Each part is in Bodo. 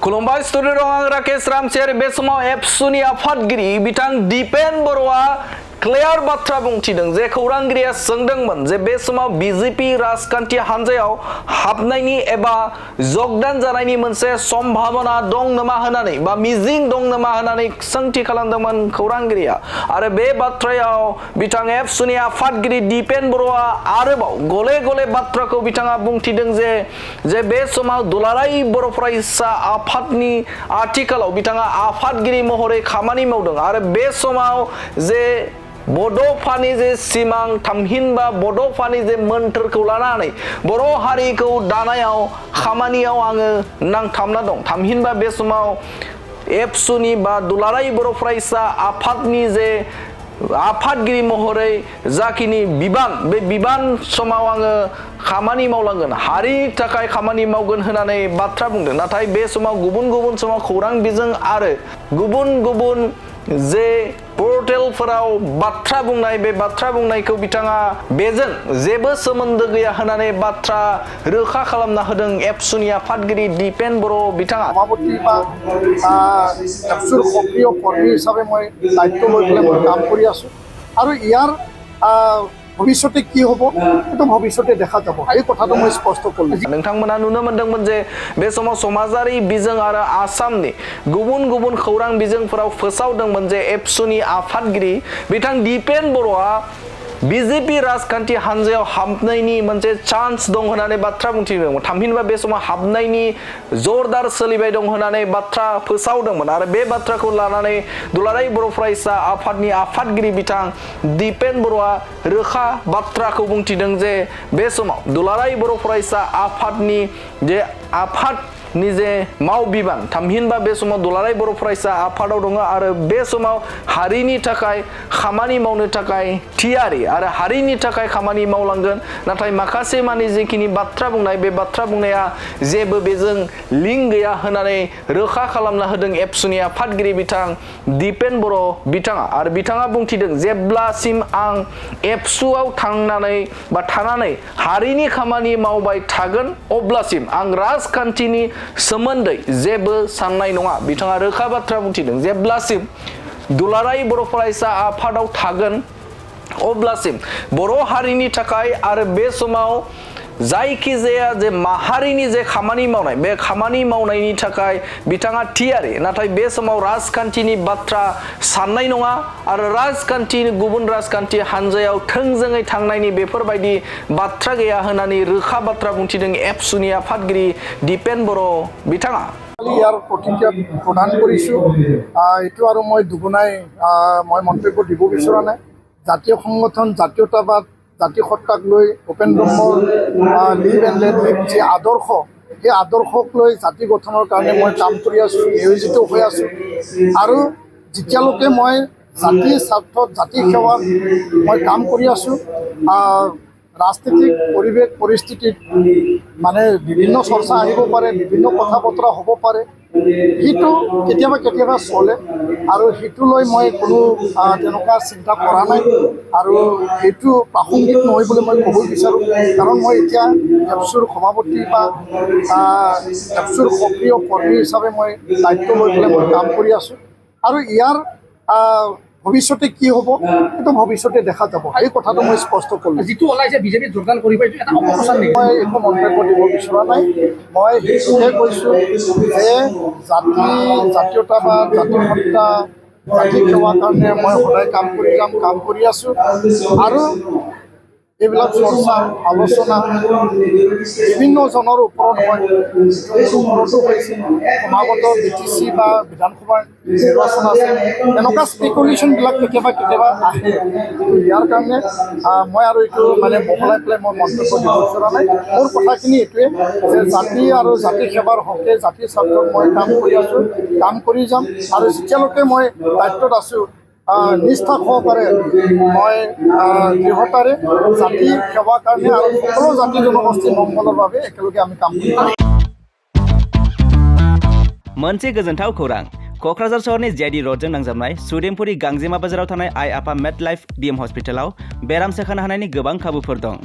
खुलुमबाय स्टुडिअ दं आं राकेश रामसियारि बे समाव एबसुनि आफादगिरि बिथां दिपेन बर'आ क्लियार बाथ्रा बुंथिदों जे खौरांगिरिया सोंदोंमोन जे बे समाव बीजेपी राजखान्थि हान्जायाव हाबनायनि एबा जगदान जानायनि मोनसे सम्भावना दं नामा होननानै बा मिजिं दं नामा होननानै सोंथि खालामदोंमोन खौरांगिरिया आरो बे बाथ्रायाव बिथां एबसुनि आफादगिरि दिपेन बर'आ आरोबाव गले गले बाथ्राखौ बिथाङा बुंथिदों जे बे समाव दुलाराय बर' फरायसा आफादनि आथिखालाव बिथाङा आफादगिरि महरै खामानि मावदों आरो बे समाव जे बड'फानि जे सिमां थामहिनबा बड'फानि जे मोन्थोरखौ लानानै बर' हारिखौ दानायाव खामानियाव आङो नांथाबना दं थामहिनबा बे समाव एबसुनि बा दुलाराय बर' फरायसा आफादनि जे आफादगिरि महरै जाखिनि बिबान बे बिबान समाव आङो खामानि मावलांगोन हारिनि थाखाय खामानि मावगोन होननानै बाथ्रा बुंदों नाथाय बे समाव गुबुन समाव खौरां बिजों आरो गुबुन जे पर्टेलफोराव बाथ्रा बुंनाय बे बाथ्रा बुंनायखौ बिथाङा बेजों जेबो सोमोन्दो गैया होननानै बाथ्रा रोखा खालामना होदों एबसुनि आफादगिरि दिपेन बर' बिथाङा সভাপতি বা এপছুৰ সক্ৰিয় কৰ্মী হিচাপে মই দায়িত্ব লৈ পেলাই মই কাম কৰি আছোঁ আৰু ইয়াৰ ভৱিষ্যতে কি হ'ব সেইটো ভৱিষ্যতে দেখা যাব এই কথাটো মই স্পষ্ট কৰিলোঁ नोंथांमोना नुनो मोनदोंमोन जे बे समाव समाजारि बिजों आरो आसामनि गुबुन खौरां बिजोंफोराव फोसावदोंमोन जे एबसुनि आफादगिरि बिथां दिपेन बर'आ बीजेपी राजखान्थि हान्जायाव हाबनायनि मोनसे चान्स दं होननानै बाथ्रा बुंथिदोंमोन थामहिनबा बे समाव हाबनायनि जरदार सोलिबाय दं होननानै बाथ्रा फोसावदोंमोन आरो बे बाथ्राखौ लानानै दुलाराय बर' फरायसा आफादनि आफादगिरि बिथां दिपेन बर'आ रोखा बाथ्राखौ बुंथिदों जे बे समाव दुलाराय बर' फरायसा आफादनि जे आफादनि जे मावबिबान थामहिनबा बे समाव दुलाराय बर' फरायसा आफादाव दङ आरो बे समाव हारिनि थाखाय खामानि मावनो थाखाय थियारि आरो हारिनि थाखाय खामानि मावलांगोन नाथाय माखासे मानि जिखिनि बाथ्रा बुंनाय बे बाथ्रा बुंनाया जेबो बेजों लिंक गैया होननानै रोखा खालामना होदों एबसुनि आफादगिरि बिथां दिपेन बर' बिथाङा आरो बिथाङा बुंथिदों जेब्लासिम आं एबसुआव थानानै हारिनि खामानि मावबाय थागोन अब्लासिम आं राजखान्थिनि सोमोन्दै जेबो साननाय नङा बिथाङा रोखा बाथ्रा बुंथिदों जेब्लासिम दुलाराय बर' फरायसा आफादाव थागोन अब्लासिम बर' हारिनि थाखाय आरो बे समाव जायखिजाया जे माहारिनि जे खामानि मावनाय बे खामानि मावनायनि थाखाय बिथाङा थियारि नाथाय बे समाव राजखान्थिनि बाथ्रा साननाय नङा आरो गुबुन राजखान्थि हान्जायाव थोंजोङै थांनायनि बेफोरबायदि बाथ्रा गैया होननानै रोखा बाथ्रा बुंथिदों एबसुनि आफादगिरि दिपेन बर' बिथाङा ইয়াৰ প্ৰতিক্ৰিয়া প্ৰদান কৰিছোঁ এইটো আৰু মই দুগুণাই মই মন্তব্য দিব বিচৰা নাই জাতীয় সংগঠন জাতীয়তাবাদ জাতীয় সত্তাক লৈ উপেন ব্ৰহ্মৰ লিভ এণ্ড লেট লিভ যি আদৰ্শ সেই আদৰ্শক লৈ জাতি গঠনৰ কাৰণে মই কাম কৰি আছোঁ নিয়োজিত হৈ আছোঁ আৰু যেতিয়ালৈকে মই জাতিৰ স্বাৰ্থত জাতিৰ সেৱাত মই কাম কৰি আছোঁ ৰাজনৈতিক পৰিৱেশ পৰিস্থিতিত মানে বিভিন্ন চৰ্চা আহিব পাৰে বিভিন্ন কথা বতৰা হ'ব পাৰে সেইটো কেতিয়াবা চলে আৰু সেইটো লৈ মই কোনো তেনেকুৱা চিন্তা কৰা নাই আৰু সেইটো প্ৰাসংগিক নহয় বুলি মই ক'ব বিচাৰোঁ কাৰণ মই এতিয়া এপছুৰ সভাপতি বা এপছুৰ সক্ৰিয় কৰ্মী হিচাপে মই দায়িত্ব লৈ পেলাই মই কাম কৰি আছোঁ আৰু ইয়াৰ ভৱিষ্যতে কি হ'ব সেইটো ভৱিষ্যতে দেখা যাব এই কথাটো মই স্পষ্ট কৰিলোঁ যিটো ওলাইছে বিজেপিত যোগদান কৰিব এইটো এটা অপপ্ৰচাৰ নেকি মই একো মন্তব্য দিব বিচৰা নাই মই সেইটোহে কৈছোঁ যে জাতীয়তাবাদ জাতীয় সত্তা জাতিৰ সেৱাৰ কাৰণে মই সদায় কাম কৰি আছোঁ আৰু এইবিলাক চৰ্চা আলোচনা বিভিন্নজনৰ ওপৰত হয় ওপৰতো হৈছে সমাগত BTC বা বিধানসভাৰ নিৰ্বাচন আছে এনেকুৱা স্পেকুলেশ্যনবিলাক কেতিয়াবা আহে ইয়াৰ কাৰণে মই আৰু এইটো মানে বহলাই পেলাই মই মন্তব্য দিব বিচৰা নাই মোৰ কথাখিনি এইটোৱে যে জাতি আৰু জাতিৰ সেৱাৰ হকে জাতিৰ স্বাৰ্থত মই কাম কৰি আছোঁ কাম কৰি যাম আৰু যেতিয়ালৈকে মই দায়িত্বত আছোঁ নিষ্ঠা সহকাৰে মই দৃঢ়তাৰে জাতিৰ সেৱাৰ কাৰণে আৰু সকলো জাতি জনগোষ্ঠীৰ মংগলৰ বাবে একেলগে আমি কাম কৰিম मोनसे गोजोनथाव खौरां क'क्राझार सहरनि JD र'डजों नांजाबनाय सुदेमपुरि गांजेमा बाजाराव थानाय आइ आफा मेड लाइफ DM हस्पिटालाव बेराम सोखानो हानायनि गोबां खाबुफोर दं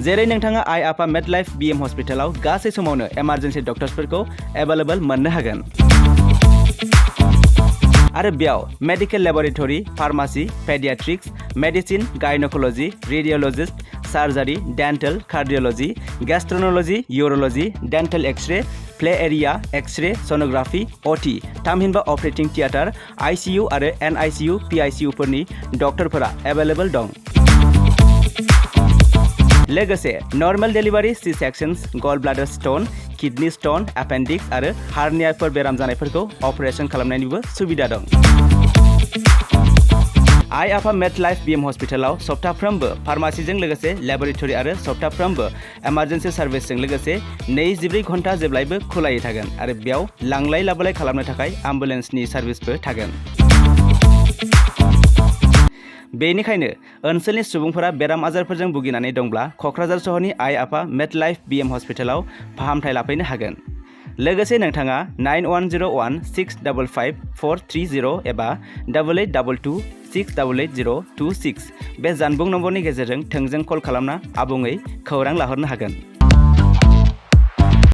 जेरै नोंथाङा आइ आफा मेडलाइफ BM हस्पिटालाव गासै समावनो इमारजेन्सि डक्टर्सफोरखौ एभेलेबल मोननो हागोन आरो बेयाव medical laboratory pharmacy paediatrics medicine gynaecology radiologist surgery dental cardiology gastroenterology urology dental x ray play area x ray sonography OT थामहिनबा ऑपरेटिंग थिएटर ICU आरो NICU PICU फोरनि डक्टरफोरा एभेलेबल दं लोगोसे normal delivery C sections gall bladder stone kidney stone appendix आरो हार्नियाफोर बेराम जानायफोरखौ अपारेशन खालामनायनिबो सुबिदा दं आइ आफा मेडलाइफ BM हस्पिटालाव सप्ताफ्रोमबो फार्मासीजों लोगोसे लेबरेटरी आरो सप्ताफ्रोमबो इमारजेन्सि सार्भिसजों लोगोसे 24 घन्टा जेब्लायबो खुलायै थागोन आरो बेयाव लांलाय लाबोलाय खालामनो थाखाय एम्बुलेन्सनि सार्भिसबो थागोन बेनिखायनो ओनसोलनि सुबुंफोरा बेराम आजारफोरजों भुगिनानै दंब्ला क'क्राझार सहरनि आइ आफा मेडलाइफ BM हस्पिटालाव फाहामथाय लाफैनो हागोन लोगोसे नोंथाङा 9101655430 एबा 8822688026 बे जानबुं नम्बरनि गेजेरजों थोंजों कल खालामना आबुङै खौरां लाहरनो हागोन